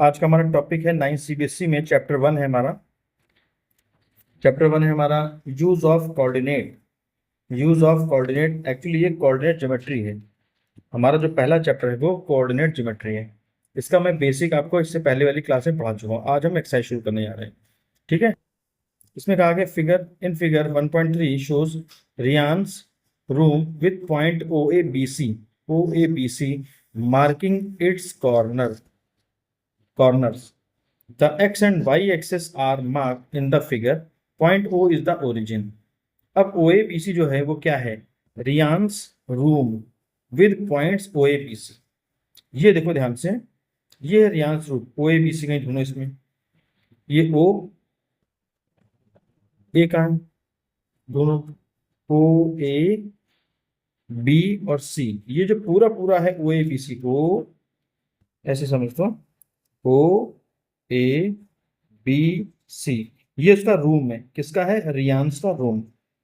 आज का हमारा टॉपिक है 9 सीबीएसई में चैप्टर 1 है हमारा। Use of coordinate. Use of coordinate, actually ये कोऑर्डिनेट ज्योमेट्री है। हमारा जो पहला चैप्टर है वो कोऑर्डिनेट ज्योमेट्री है। इसका मैं बेसिक आपको इससे पहले वाली क्लास में पढ़ा चुका हूँ। आज हम एक्सरसाइज शुरू करने जा रहे हैं, ठीक है। इसमें कहा गया figure 1.3 shows Ryan's room with point O A B C marking its corners. The x and y axis are marked in the figure. Point O is the origin. अब ओ ए बी सी जो है वो क्या है? Ryan's room with points O A B C. ये देखो ध्यान से, ये है Ryan's room. O A B सी कहीं ढूंढो इसमें। ये ओ ए कहाँ है? दोनों ओ ए बी और सी, ये जो पूरा पूरा है ओ ए बी सी को ऐसे समझ दो, ओ ए बी सी। ये उसका रूम है। किसका है? रियांस का रूम।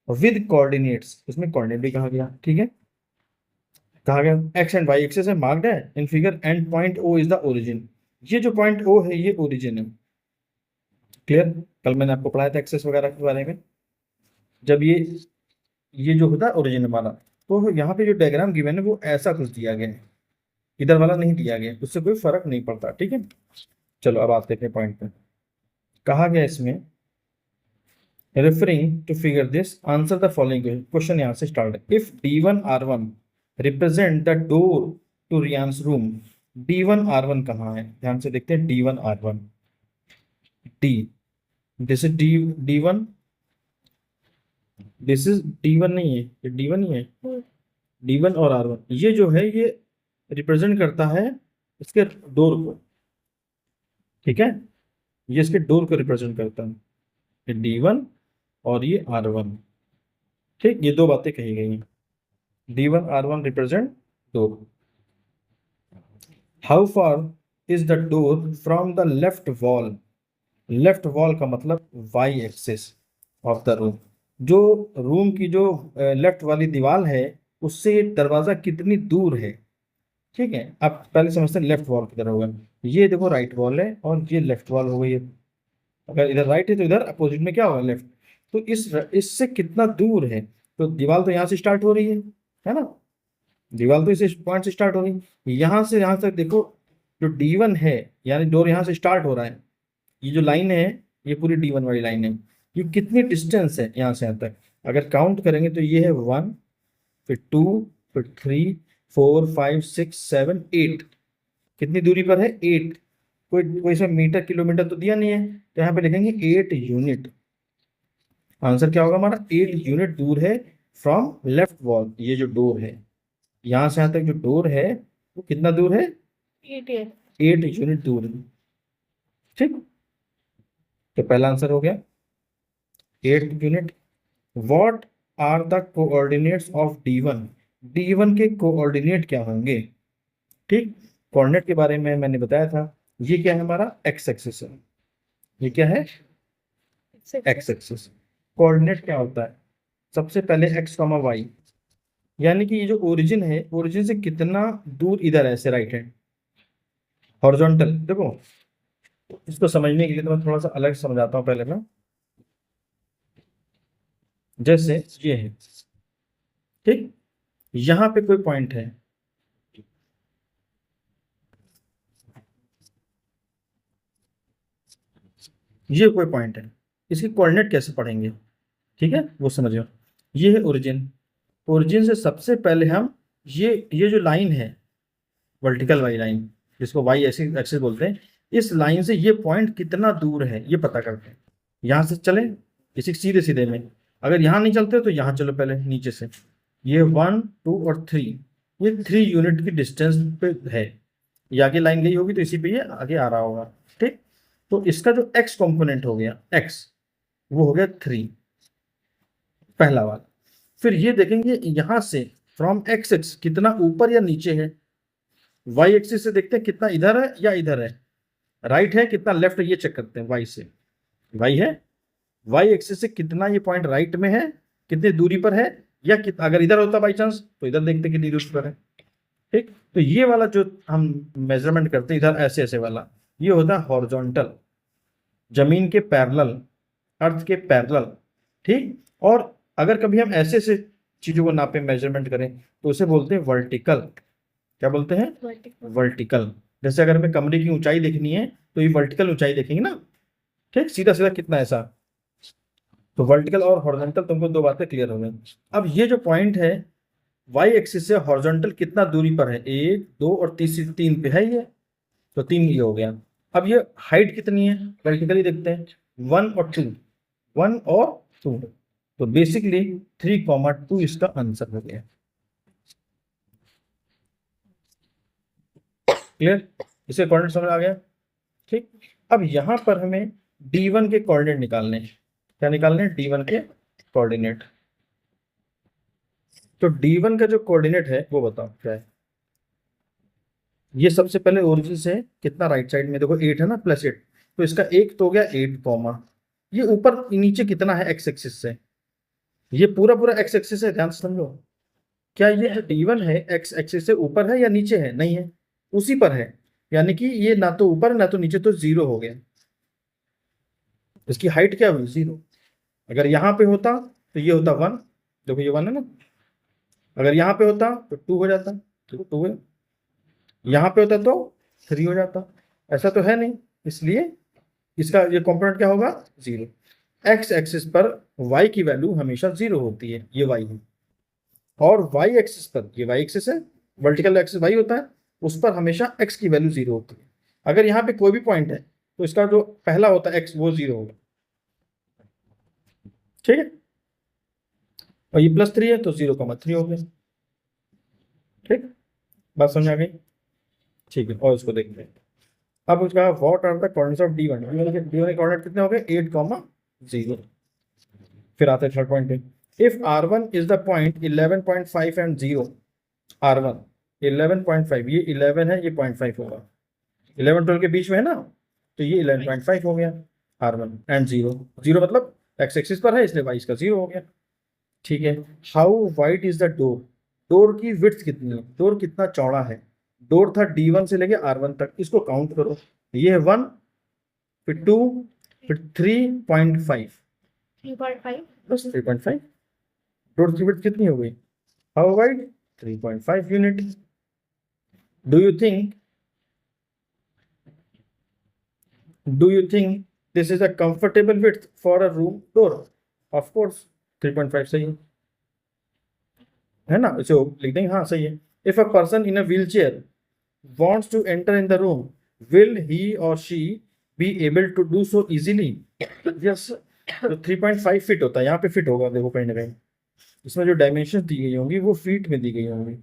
विद कोऑर्डिनेट्स, इसमें कोऑर्डिनेट भी कहा गया, ठीक है। कहा गया एक्स एंड वाई एक्सेस है, मार्क्ड है in figure, and point O is the origin. ये जो पॉइंट ओ है ये ओरिजिन है। क्लियर? कल मैंने आपको पढ़ाया था एक्सेस वगैरह के बारे में। जब ये जो होता है ओरिजिन हमारा, तो यहाँ पे जो डायग्राम गिवन है वो ऐसा कुछ दिया गया है, इधर वाला नहीं दिया गया, उससे कोई फर्क नहीं पड़ता, ठीक है। चलो अब आते हैं पॉइंट पे। कहा गया इसमें, referring to figure this answer the following question. यहां से स्टार्ट है। If D1R1 represent the door to Ryan's room, D1R1 कहाँ है? ध्यान से देखते हैं। D1R1, D, this is D1, this is D1 नहीं है, ये D1 ही है। D1 और R1 ये जो है ये रिप्रेजेंट करता है इसके डोर को, ठीक है। ये इसके डोर को रिप्रेजेंट करता है, ये D1 और ये R1, ठीक। ये दो बातें कही गई हैं। D1R1 represent door. How far is the door from the left wall? Left wall का मतलब Y axis of the room. जो रूम की जो लेफ्ट वाली दीवार है उससे दरवाजा कितनी दूर है, ठीक है। अब पहले समझते हैं लेफ्ट वॉल किधर होगा। ये देखो राइट वॉल है और ये लेफ्ट वॉल हो गई है। अगर इधर राइट है तो इधर अपोजिट में क्या होगा? लेफ्ट। तो इससे कितना दूर है? तो दीवार तो यहाँ से स्टार्ट हो रही है ना। दीवार तो इस पॉइंट से स्टार्ट हो रही है। यहाँ से यहाँ तक देखो, जो D1 है यानी डोर यहाँ से स्टार्ट हो रहा है, ये जो लाइन है ये पूरी D1 वाली लाइन है। ये कितनी डिस्टेंस है यहाँ से यहाँ तक? अगर काउंट करेंगे तो ये है 1, फिर 2, फिर 3, 4, 5, 6, 7, 8। कितनी दूरी पर है? 8। कोई इसमें मीटर किलोमीटर तो दिया नहीं है, तो यहाँ पे लिखेंगे 8 यूनिट। आंसर क्या होगा हमारा? 8 यूनिट दूर है फ्रॉम लेफ्ट वॉल। ये जो डोर है यहाँ से यहाँ तक जो डोर है वो कितना दूर है? 8 यूनिट दूर है, ठीक। तो पहला आंसर हो गया 8 unit. What are the coordinates of D1? D1 के कोऑर्डिनेट क्या होंगे, ठीक। कोऑर्डिनेट के बारे में मैंने बताया था। ये क्या है? हमारा एक्स एक्सिस है। ये क्या है? X axis. कोऑर्डिनेट क्या होता है? सबसे पहले x, y, यानी कि ये जो ओरिजिन है, ओरिजिन से कितना दूर इधर है, ऐसे राइट हैंड हॉरिजॉन्टल। देखो इसको समझने के लिए तो मैं थोड़ा सा अलग समझाता हूँ पहले मैं। जैसे ये है, ठीक। यहां पे कोई पॉइंट है, ये कोई पॉइंट है, इसकी कोऑर्डिनेट कैसे पढ़ेंगे, ठीक है, वो समझिए। ये है ओरिजिन। ओरिजिन से सबसे पहले हम ये जो लाइन है वर्टिकल वाली लाइन, जिसको वाई एक्सिस बोलते हैं, इस लाइन से ये पॉइंट कितना दूर है ये पता करते हैं। यहां से चले इसी सीधे सीधे में। अगर यहां नहीं चलते तो यहां चलो पहले नीचे से। ये 1, 2 और 3, ये 3 यूनिट की डिस्टेंस पे है। ये आगे लाइन गई होगी तो इसी पे ये आगे आ रहा होगा, ठीक। तो इसका जो एक्स कंपोनेंट हो गया एक्स, वो हो गया 3, पहला वाला। फिर ये देखेंगे यहां से फ्रॉम एक्स कितना ऊपर या नीचे है। वाई एक्सिस से देखते हैं कितना इधर है या इधर है, राइट है कितना लेफ्ट है, ये चेक करते हैं। वाई से, वाई है, वाई एक्सिस से कितना ये पॉइंट राइट में है, कितनी दूरी पर है, या अगर इधर होता बाई चांस तो इधर देखते कितनी दूरी पर है, ठीक। तो ये वाला जो हम मेजरमेंट करते हैं इधर ऐसे ऐसे वाला, ये होता है हॉरिजॉन्टल, जमीन के पैरेलल, अर्थ के पैरेलल, ठीक। और अगर कभी हम ऐसे से चीजों को नापे, मेजरमेंट करें, तो उसे बोलते हैं वर्टिकल। क्या बोलते हैं? वर्टिकल। जैसे अगर हमें कमरे की ऊंचाई देखनी है तो ये वर्टिकल ऊंचाई देखेंगे ना, ठीक, सीधा सीधा कितना ऐसा। तो वर्टिकल और हॉरिजॉन्टल, तुमको दो बातें क्लियर हो गई। अब ये जो पॉइंट है वाई एक्सिस से हॉरिजॉन्टल कितना दूरी पर है, 1 2 और तीसरी 3 पे है ये, तो 3 ये हो गया। अब ये हाइट कितनी है प्रैक्टिकली देखते हैं, 1 और 2, 1 और 2, तो बेसिकली 3,2 इसका आंसर हो गया। क्लियर? इसे कोऑर्डिनेट समझ आ गया, ठीक। अब यहां पर हमें D1 के कोऑर्डिनेट निकालने हैं। क्या निकालने हैं? D1 के कोऑर्डिनेट। तो D1 का जो कोऑर्डिनेट है वो बताओ क्या है। ये सबसे पहले ओरिजिन से कितना राइट साइड में, देखो 8 है ना, +8, तो इसका 1 तो हो गया 8 कॉमा, ये ऊपर नीचे कितना है एक्स एक्सिस से, ये पूरा पूरा एक्स एक्सिस है, ध्यान से समझो। क्या ये जो D1 है एक्स एक्सिस से ऊपर है या नीचे है? नहीं है, उसी पर है, यानी कि ये ना तो ऊपर है ना तो नीचे, तो 0 हो गया। इसकी हाइट क्या हुई? 0। अगर यहाँ पे होता तो ये होता 1, देखो ये 1 है ना, अगर यहाँ पे होता तो 2 हो जाता, देखो 2 है, यहाँ पे होता तो 3 हो जाता, ऐसा तो है नहीं, इसलिए इसका ये कंपोनेंट क्या होगा? 0। एक्स एक्सिस पर y की वैल्यू हमेशा 0 होती है, ये y है, और y एक्सिस पर, ये y एक्सिस है, वर्टिकल एक्सिस y होता है, उस पर हमेशा x की वैल्यू 0 होती है। अगर यहाँ पे कोई भी पॉइंट है तो इसका जो पहला होता है x, वो 0 होगा, ठीक है। और ये +3 है तो 0,3 हो गया, ठीक, बात समझ आ गई, ठीक है। और इसको देखते हैं, अब उसका what are the coordinates of D1, D1 के कोऑर्डिनेट कितने हो गए? 8,0। फिर आता है थर्ड पॉइंट पे, if R1 is the point 11.5 and 0, R1 11.5, ये 11 है, ये 0.5 होगा, 11 12 के बीच में है ना, तो ये 11.5 हो गया R1 एंड 0, 0 मतलब एक्स एक्सिस पर है, इसलिए y इसका 0 हो गया, ठीक है। How wide is the door, door की विड्थ कितनी है, डोर कितना चौड़ा है, डोर था D1 से लेके R1 तक, इसको काउंट करो, ये है 1, फिर 2, फिर 3.5, 3.5 बस 3.5, डोर की विड्थ कितनी हो गई? How wide? 3.5 unit. Do you think this is a comfortable width for a room door? Of course 3.5 सही है ना, इसे लिख देंगे, हाँ सही है। If a person in a wheel chair wants to enter in the room, will he or she be able to do so easily? Yes, तो 3.5 फीट होता है, यहाँ पे फिट होगा, देखो कहीं ना कहीं इसमें जो डायमेंशन दी गई होंगी वो फीट में दी गई होंगी।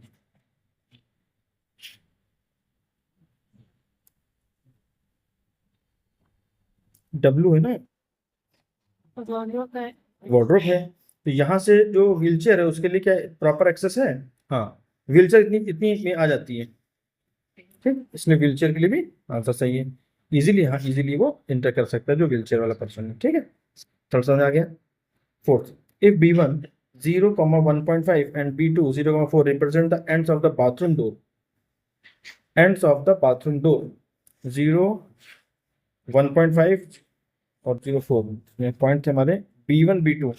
W है ना, वार्डरोब है, तो यहाँ से जो व्हीलचेयर है उसके लिए क्या प्रॉपर एक्सेस है? हाँ, व्हीलचेयर इतनी इतनी में आ जाती है, ठीक, इसलिए व्हीलचेयर के लिए भी आंसर सही है, इजीली, हाँ इजीली वो इंटर कर सकता है जो व्हीलचेयर वाला पर्सन है, ठीक है। थोड़ा समझ आ गया। Fourth, if B1 0, 1.5 and B2 0,4 represent the ends of the bathroom door, ends of the bathroom door 0, 1.5 और 0,4 ये पॉइंट थे हमारे B1 B2,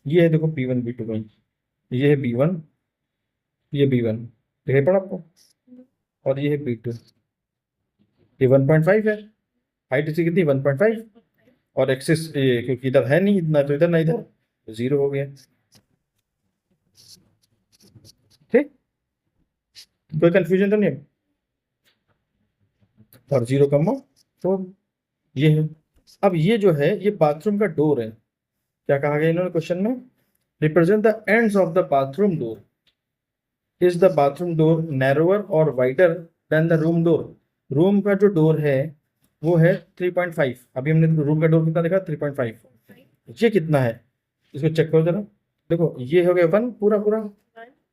ये है देखो B1 B2 का, ये है B1, ये B1 दिखाई पड़ा आपको, और ये है B2, ये 1.5 है, हाइट इसकी कितनी 1.5, और एक्सिस क्योंकि इधर है नहीं, ना तो इधर ना इधर, 0 हो गया, ठीक, कोई कंफ्यूजन तो नहीं है, और 0,4 ये है। अब ये जो है ये बाथरूम का डोर है, क्या कहा गया इन्होंने क्वेश्चन में, represent the ends of the bathroom door, is the bathroom door narrower और wider than the room door, room का जो डोर है वो है 3.5, अभी हमने रूम का डोर कितना देखा 3.5, ये कितना है इसको चेक करो जरा, देखो ये हो गया 1 पूरा पूरा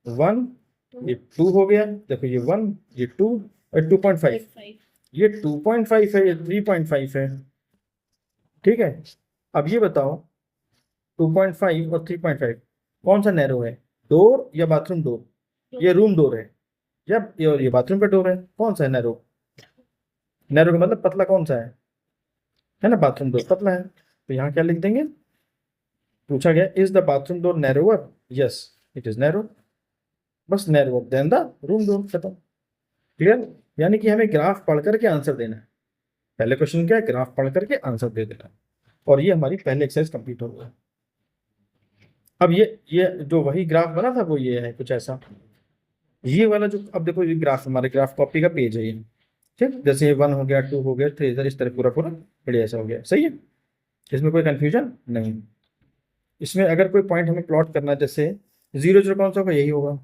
1, ये 2 हो गया, देखो ये 1, ये 2 और 2.5, ये 2.5 है, ये 3.5 है, ठीक है। अब ये बताओ 2.5 और 3.5 कौन सा नैरो है, डोर या बाथरूम डोर? ये रूम डोर है, या ये और ये बाथरूम का डोर है, कौन सा है नैरो? नैरो का मतलब पतला कौन सा है ना, बाथरूम डोर पतला है। तो यहाँ क्या लिख देंगे, पूछा गया is the bathroom door narrower, yes it is narrow, बस narrower than the room door, खत्म। क्लियर। यानी कि हमें ग्राफ पढ़ करके आंसर देना है। पहले क्वेश्चन क्या है, ग्राफ पढ़ करके आंसर दे देना है। और ये हमारी पहली एक्सरसाइज कंप्लीट हो गई। अब ये जो वही ग्राफ बना था वो ये है कुछ ऐसा, ये वाला जो, अब देखो ये ग्राफ हमारे ग्राफ कॉपी का पेज है ये, ठीक। जैसे ये 1 हो गया, 2 हो गया, 3, इस तरह पूरा पूरा बढ़िया ऐसा हो गया, सही है। इसमें कोई कंफ्यूजन नहीं। इसमें अगर कोई पॉइंट हमें प्लॉट करना है, जैसे 0 0 कौन सा होगा, यही होगा।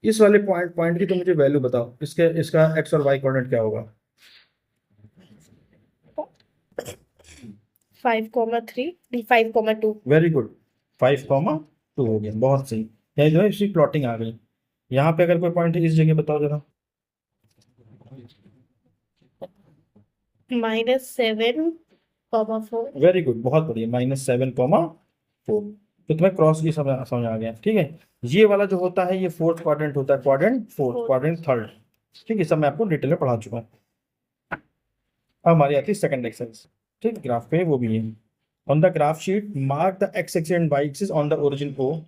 इस वाले पॉइंट की तो मुझे वैल्यू बताओ, इसका एक्स और वाई कोऑर्डिनेट क्या होगा। 5,3 5,2। वेरी गुड, 5,2 हो गया, बहुत सही। यही जो है इसकी प्लॉटिंग आ गई। यहाँ पे अगर कोई पॉइंट है इस जगह बताओ जरा। -7,4। वेरी गुड, बहुत बढ़िया, -7,4। तो तुम्हें क्रॉस की समझ आ गया, ठीक है। ये वाला जो होता है ये फोर्थ क्वाड्रेंट होता है, क्वाड्रेंट फोर्थ, क्वाड्रेंट थर्ड, ठीक है। सब मैं आपको डिटेल में पढ़ा चुका हूँ। अब हमारी आती है सेकंड एक्सरसाइज, ठीक, ग्राफ पे वो भी है। On the graph sheet mark the X axis and Y axis on the origin O.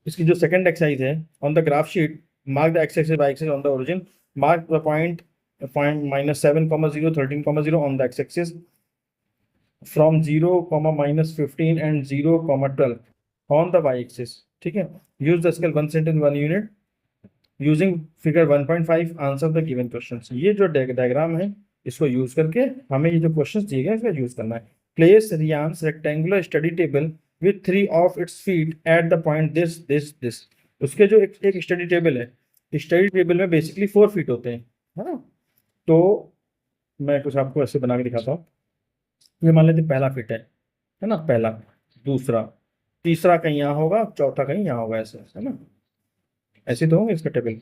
इसकी जो सेकंड एक्सरसाइज है, on the graph sheet mark the X axis Y axis on the origin, mark the point -7, 0, 13, 0 on the x-axis from 0, -15 and 0, 12 on the y-axis, ठीक है। use the scale 1 cm 1 unit using figure 1.5 answer the given questions। ये जो diagram है इसको use करके हमें ये जो क्वेश्चंस दिए गए इसका यूज करना है। Place Ryan's rectangular study table with 3 of its feet at the point this. उसके जो एक स्टडी टेबल है, स्टडी टेबल में बेसिकली 4 फीट होते हैं, है ना। तो मैं कुछ आपको ऐसे बना के दिखाता हूँ। ये मान लेते पहला फिट है ना, पहला, दूसरा, तीसरा कहीं यहाँ होगा, चौथा कहीं यहाँ होगा, ऐसे है ना, ऐसे तो होंगे इसका टेबल,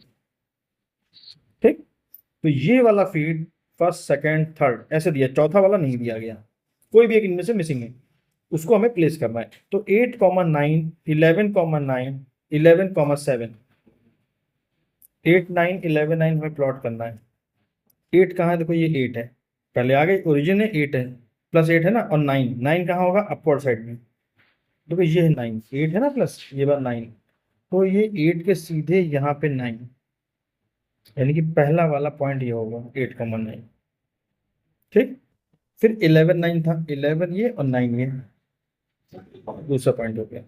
ठीक। तो ये वाला फीट फर्स्ट सेकंड थर्ड ऐसे दिया, चौथा वाला नहीं दिया गया, कोई भी एक इनमें से मिसिंग है, उसको हमें प्लेस करना है। तो 8,9, 11,9, 11,7, 8 9 11 9 हमें प्लॉट करना है। 8 कहाँ है, देखो ये 8 है, पहले आ गए, ओरिजिन है 8 है, +8 है ना, और 9 कहाँ होगा, अपवर्ड साइड में। देखो ये है 9, 8 है ना प्लस, ये बार 9, तो ये 8 के सीधे यहाँ पे 9, यानी कि पहला वाला पॉइंट ये होगा 8,9, ठीक। फिर 11 9 था, 11 ये और 9 ये, दूसरा पॉइंट हो गया।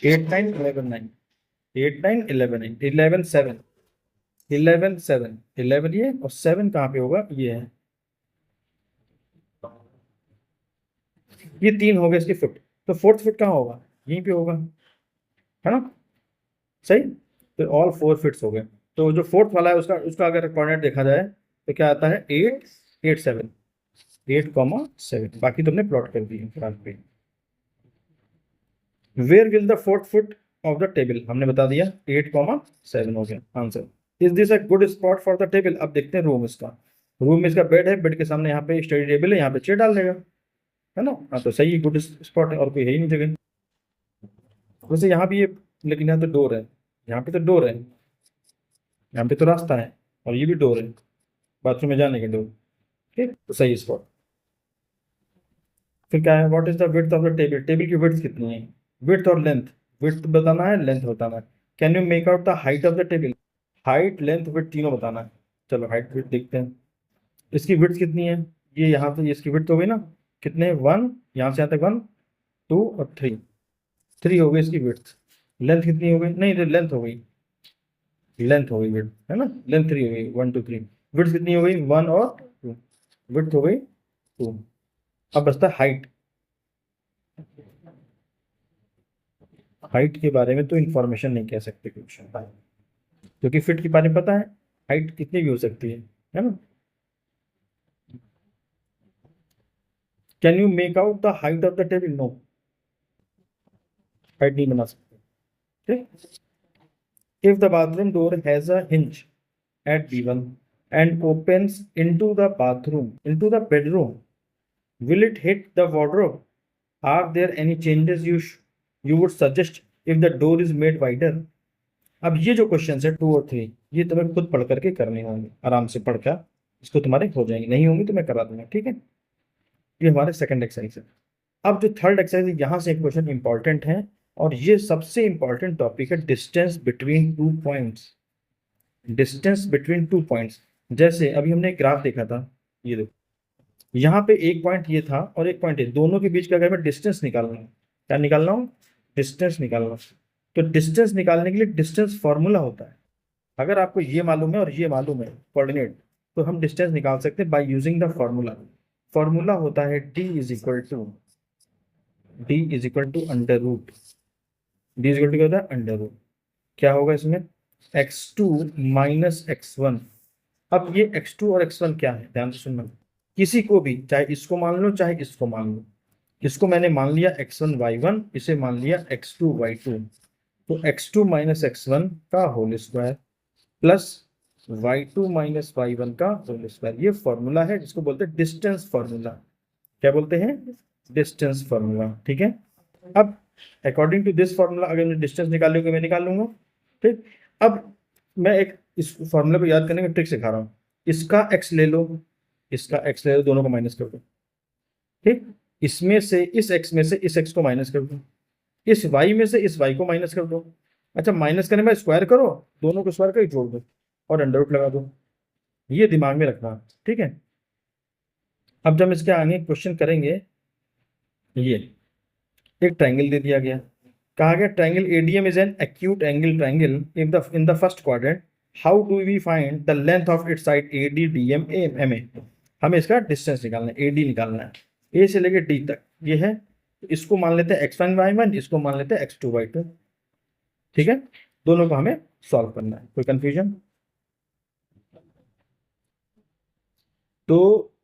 8 9 11 9, 8 9 11 9, 11 7, 11 7, 11 ये और 7 कहाँ पे होगा, ये है, ये 3 हो गए इसके फिट। तो फोर्थ फिट कहाँ होगा, यहीं पे होगा, है ना, सही। तो ऑल 4 फिट्स हो गए। तो जो फोर्थ वाला है उसका उसका अगर कोऑर्डिनेट देखा जाए तो क्या आता है, 8 8 7, 8,7। बाकी तुमने प्लॉट कर दिए ग्राफ पे। Where will the fourth foot of the table, हमने बता दिया 8,7 हो गया आंसर। Is this a good spot for the table. अब देखते हैं रूम इसका, रूम इसका बेड है, बेड के सामने यहाँ पे स्टडी टेबल है, यहाँ पे चेयर डाल देगा, है ना। हाँ तो सही, गुड स्पॉट है, और कोई है ही नहीं जगह। वैसे यहाँ भी ये, लेकिन यहाँ तो डोर है, यहाँ पे तो डोर है, यहाँ पे तो रास्ता है, और ये भी डोर है, बाथरूम में जाने के डोर, ठीक, तो सही स्पॉट। फिर क्या है, what is the width of the table, table की विड्थ कितनी है, विड्थ और लेंथ, विड्थ बताना है, लेंथ बताना है। Can you make out the height of the table, height length width तीनों बताना है। चलो हाइट विड्थ देखते हैं। इसकी विड्थ कितनी है, ये यहाँ पे इसकी विड्थ हो गई ना, कितने, 1, यहाँ से यहाँ तक 1 2 और 3 हो गई इसकी विड्थ। लेंथ कितनी हो गई, नहीं लेंथ हो गई, लेंथ हो गई, विड्थ है ना, लेंथ 3 हो गई, 1 2 3। विड्थ कितनी हो गई, 1 और 2, विड्थ हो गई 2। अब बचता है हाइट। हाइट के बारे में तो इंफॉर्मेशन नहीं कह सकते कुछ, क्योंकि फिट के बारे में पता है, हाइट कितनी भी हो सकती है ना। Can you make out the height of the table, no, height नहीं बना सकते, ठीक। If the bathroom door has a hinge at B1 and opens into the bathroom, into the bedroom, will it hit the wardrobe? Are there any changes you would suggest if the door is made wider? अब ये जो question है 2 और 3, ये तुम्हें खुद पढ़ करके करने होंगे, आराम से पढ़ कर इसको तुम्हारे हो जाएंगे, नहीं होंगे तो मैं करा दूंगा, ठीक है। ये हमारे सेकंड एक्सरसाइज है। अब जो थर्ड एक्सरसाइज है, यहाँ से एक क्वेश्चन इंपॉर्टेंट है, और ये सबसे इंपॉर्टेंट टॉपिक है, distance between two points. Distance between two points, जैसे अभी हमने एक ग्राफ देखा था, ये देखो, यहाँ पे एक पॉइंट ये था और एक पॉइंट ये, दोनों के बीच का अगर मैं डिस्टेंस निकालना हूँ, क्या निकालना हूँ, डिस्टेंस निकालना। तो डिस्टेंस निकालने के लिए डिस्टेंस फॉर्मूला होता है। अगर आपको ये मालूम है और ये मालूम है कोऑर्डिनेट, तो हम डिस्टेंस निकाल सकते हैं by using the formula. Formula होता है d is equal to under root, D is equal to क्या होता है, अंडर रूट। क्या होगा इसमें, x2 माइनस x1। अब ये x2 और x1 क्या है, ध्यान से सुनना। किसी को भी, चाहे इसको मान लो चाहे इसको मान लो, इसको मैंने मान लिया x1 y1, इसे मान लिया x2 y2। तो x2 माइनस x1 का whole square plus y2 minus y1 का होल स्क्वायर, ये फॉर्मूला है जिसको बोलते हैं डिस्टेंस फॉर्मूला। क्या बोलते हैं, डिस्टेंस फॉर्मूला, ठीक है। अब अकॉर्डिंग टू दिस फॉर्मूला अगर मैं डिस्टेंस निकालूंगा, मैं निकाल लूंगा, ठीक। अब मैं एक इस फॉर्मूले को याद करने का ट्रिक सिखा रहा हूँ। इसका x ले लो, इसका x ले लो, दोनों को माइनस कर दो, ठीक। इसमें से इस x में से इस x को माइनस कर दो, इस y में से इस y को माइनस कर दो। अच्छा, माइनस करने में स्क्वायर करो, दोनों को स्क्वायर करके जोड़ दो और अंडर रूट लगा दो। ये दिमाग में रखना, ठीक है। अब जब इसके आगे क्वेश्चन करेंगे, ये एक ट्रायंगल दे दिया गया, कहा गया triangle ADM is an acute angle triangle in the first quadrant, how do we find the length of its side AD DM MA. हमें इसका डिस्टेंस निकालना है, एडी निकालना है, ए से लेकर डी तक ये है। इसको मान लेते हैं x1 y1, इसको मान लेते हैं x2 y2, ठीक है। दोनों को हमें सॉल्व करना है, कोई कंफ्यूजन। तो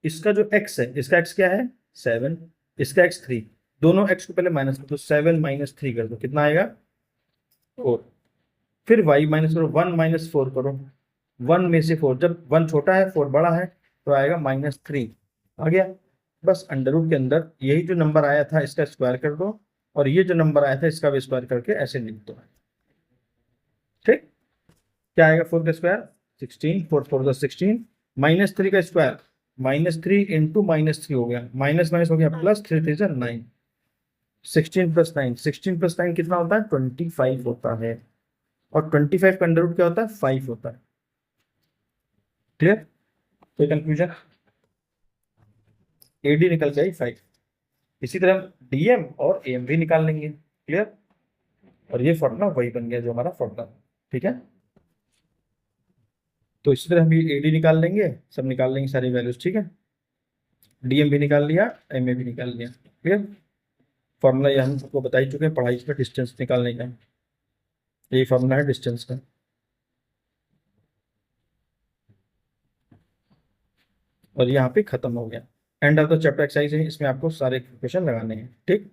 इसका जो x है, इसका x क्या है 7, इसका x 3, दोनों x को पहले माइनस कर दो, 7 माइनस 3 कर दो, कितना आएगा 4। फिर y माइनस करो, 1 माइनस 4 करो, 1 में से 4, जब 1 छोटा है 4 बड़ा है तो आएगा -3 आ गया। बस अंडर रूट के अंदर यही जो नंबर आया था इसका स्क्वायर कर दो, और ये जो नंबर आया था इसका भी स्क्वायर करके ऐसे लिख दो, ठीक। क्या आएगा 4 का स्क्वायर 16, 4 4 16, -3 का स्क्वायर -3 इंटू -3 हो गया, माइनस माइनस हो गया प्लस, 3 3 से 9, 16 प्लस 9, 16 प्लस 9 कितना होता है 25 होता है, और 25 का अंडर रूट क्या होता है 5 होता है। क्लियर, कोई कंफ्यूजन। एडी निकल जाए 5। इसी तरह डीएम और एम भी निकाल लेंगे, क्लियर। और ये फॉर्मूला वही बन गया जो हमारा फॉर्मूला, ठीक है। तो इसी तरह हम ये एडी निकाल लेंगे, सब निकाल लेंगे सारी वैल्यूज, ठीक है। डीएम भी निकाल लिया, एम ए भी निकाल लिया, क्लियर। फॉर्मूला ये हम आपको बता ही चुके हैं पढ़ाई का, डिस्टेंस निकालने का, यही फॉर्मूला है डिस्टेंस का। और यहाँ पे खत्म हो गया, end of the chapter exercise है, इसमें आपको सारे क्वेश्चन लगाने हैं, ठीक।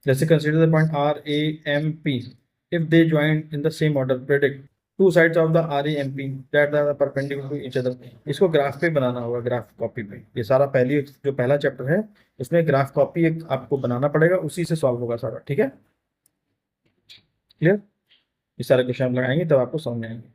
जैसे consider the point R A M P, if they join in the same order, predict two sides of the R A M P that are perpendicular to each other. इसको graph पे बनाना होगा, graph copy पे। ये सारा जो पहला chapter है उसमें ग्राफ कॉपी एक आपको बनाना पड़ेगा, उसी से सॉल्व होगा सारा, ठीक है। क्लियर, ये सारे क्वेश्चन लगाएंगे तब आपको समझ में आएंगे।